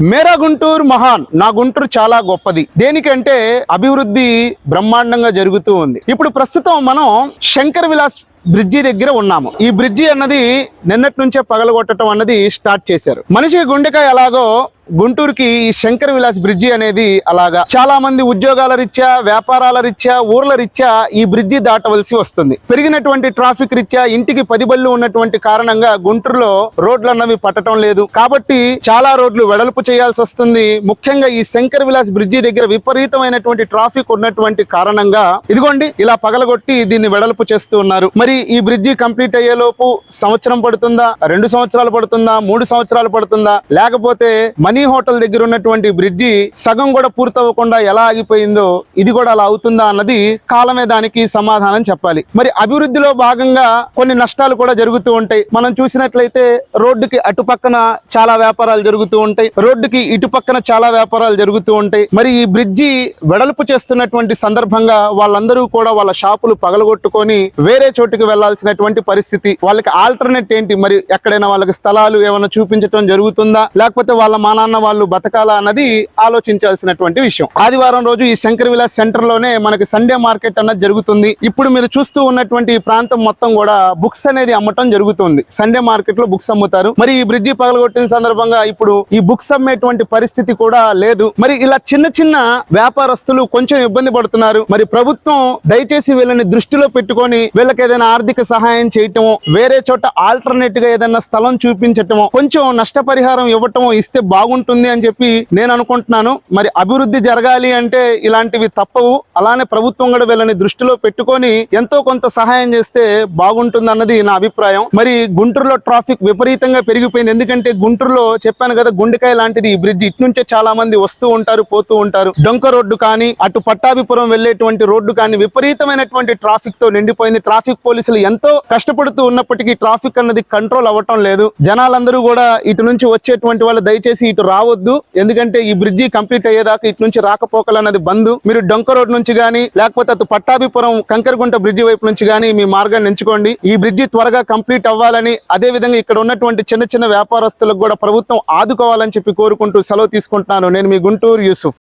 మేరా గుంటూరు మహాన్, నా గుంటూరు చాలా గొప్పది. దేనికంటే అభివృద్ధి బ్రహ్మాండంగా జరుగుతూ ఉంది. ఇప్పుడు ప్రస్తుతం మనం శంకర్ విలాస్ బ్రిడ్జి దగ్గర ఉన్నాము. ఈ బ్రిడ్జి అన్నది నిన్నటి నుంచే పగలగొట్టడం అన్నది స్టార్ట్ చేశారు. మనిషి గుండెకాయ ఎలాగో గుంటూరుకి ఈ శంకర్ విలాస్ బ్రిడ్జి అనేది అలాగా. చాలా మంది ఉద్యోగాల రీత్యా, వ్యాపారాల రీత్యా, ఊర్ల రీత్యా ఈ బ్రిడ్జి దాటవలసి వస్తుంది. పెరిగినటువంటి ట్రాఫిక్ రీత్యా ఇంటికి 10 బళ్ళు ఉన్నటువంటి కారణంగా గుంటూరులో రోడ్లు అన్నవి పట్టడం లేదు. కాబట్టి చాలా రోడ్లు వెడల్పు చేయాల్సి వస్తుంది. ముఖ్యంగా ఈ శంకర్ విలాస్ బ్రిడ్జి దగ్గర విపరీతమైనటువంటి ట్రాఫిక్ ఉన్నటువంటి కారణంగా ఇదిగోండి ఇలా పగలగొట్టి దీన్ని వెడల్పు చేస్తూ ఉన్నారు. మరి ఈ బ్రిడ్జి కంప్లీట్ అయ్యేలోపు సంవత్సరం పడుతుందా, 2 సంవత్సరాలు పడుతుందా, 3 సంవత్సరాలు పడుతుందా, లేకపోతే మనీ హోటల్ దగ్గర ఉన్నటువంటి బ్రిడ్జి సగం కూడా పూర్తవ్వకుండా ఎలా ఆగిపోయిందో ఇది కూడా అలా అవుతుందా అన్నది కాలమే దానికి సమాధానం చెప్పాలి. మరి అభివృద్ధిలో భాగంగా కొన్ని నష్టాలు కూడా జరుగుతూ ఉంటాయి. మనం చూసినట్లయితే రోడ్డుకి అటు పక్కన చాలా వ్యాపారాలు జరుగుతూ ఉంటాయి, రోడ్డుకి ఇటు పక్కన చాలా వ్యాపారాలు జరుగుతూ ఉంటాయి. మరి ఈ బ్రిడ్జి వెడల్పు చేస్తున్నటువంటి సందర్భంగా వాళ్ళందరూ కూడా వాళ్ళ షాపులు పగలగొట్టుకొని వేరే చోటుకి వెళ్లాల్సినటువంటి పరిస్థితి. వాళ్ళకి ఆల్టర్నేట్ ఏంటి? మరి ఎక్కడైనా వాళ్ళకి స్థలాలు ఏమైనా చూపించడం జరుగుతుందా, లేకపోతే వాళ్ళ మానాన్న వాళ్ళు బతకాలా అన్నది ఆలోచించాల్సినటువంటి విషయం. ఆదివారం రోజు ఈ శంకర్ విలాస్ సెంటర్ లోనే మనకి సండే మార్కెట్ అన్నది జరుగుతుంది. ఇప్పుడు మీరు చూస్తూ ఉన్నటువంటి ఈ ప్రాంతం మొత్తం కూడా బుక్స్ అనేది అమ్మటం జరుగుతుంది. సండే మార్కెట్ లో బుక్స్ అమ్ముతారు. మరి ఈ బ్రిడ్జి పగలగొట్టిన సందర్భంగా ఇప్పుడు ఈ బుక్స్ అమ్మేటువంటి పరిస్థితి కూడా లేదు. మరి ఇలా చిన్న చిన్న వ్యాపారస్తులు కొంచెం ఇబ్బంది పడుతున్నారు. మరి ప్రభుత్వం దయచేసి వీళ్ళని దృష్టిలో పెట్టుకొని వీళ్ళకి ఏదైనా ఆర్థిక సహాయం చేయటమో, వేరే చోట ఆల్టర్నేట్ గా ఏదైనా స్థలం చూపించటమో, కొంచెం నష్టపరిహారం ఇవ్వటమో ఇస్తే బాగుంటుంది అని చెప్పి నేను అనుకుంటున్నాను. మరి అభివృద్ధి జరగాలి అంటే ఇలాంటివి తప్పవు. అలానే ప్రభుత్వం కూడా వీళ్ళని దృష్టిలో పెట్టుకొని ఎంతో కొంత సహాయం చేస్తే బాగుంటుంది అన్నది నా అభిప్రాయం. మరి గుంటూరులో ట్రాఫిక్ విపరీతంగా పెరిగిపోయింది. ఎందుకంటే గుంటూరులో చెప్పాను కదా, గుండెకాయ లాంటిది ఈ బ్రిడ్జ్. ఇటు నుంచే చాలా మంది వస్తూ ఉంటారు, పోతూ ఉంటారు. డొంక రోడ్డు కానీ, అటు పట్టాభిపురం వెళ్లేటువంటి రోడ్డు కానీ విపరీతమైనటువంటి ట్రాఫిక్ తో నిండిపోయింది. ట్రాఫిక్ పోలీసులు ఎంతో కష్టపడుతూ ఉన్నప్పటికీ ట్రాఫిక్ అన్నది కంట్రోల్ అవ్వటం లేదు. జనాలందరూ కూడా ఇటు నుంచి వచ్చేటువంటి వాళ్ళు దయచేసి ఇటు రావద్దు. ఎందుకంటే ఈ బ్రిడ్జి కంప్లీట్ అయ్యేదాకా ఇటు నుంచి రాకపోకలు అన్నది బంద్. మీరు డొంక రోడ్ నుంచి గానీ, లేకపోతే అటు పట్టాభిపురం కంకరగుంట బ్రిడ్జి వైపు నుంచి గానీ మీ మార్గాన్ని ఎంచుకోండి. ఈ బ్రిడ్జి త్వరగా కంప్లీట్ అవ్వాలని, అదే విధంగా ఇక్కడ ఉన్నటువంటి చిన్న చిన్న వ్యాపారస్తులకు కూడా ప్రభుత్వం ఆదుకోవాలని చెప్పి కోరుకుంటూ సెలవు తీసుకుంటున్నాను. నేను మీ గుంటూరు యూసుఫ్.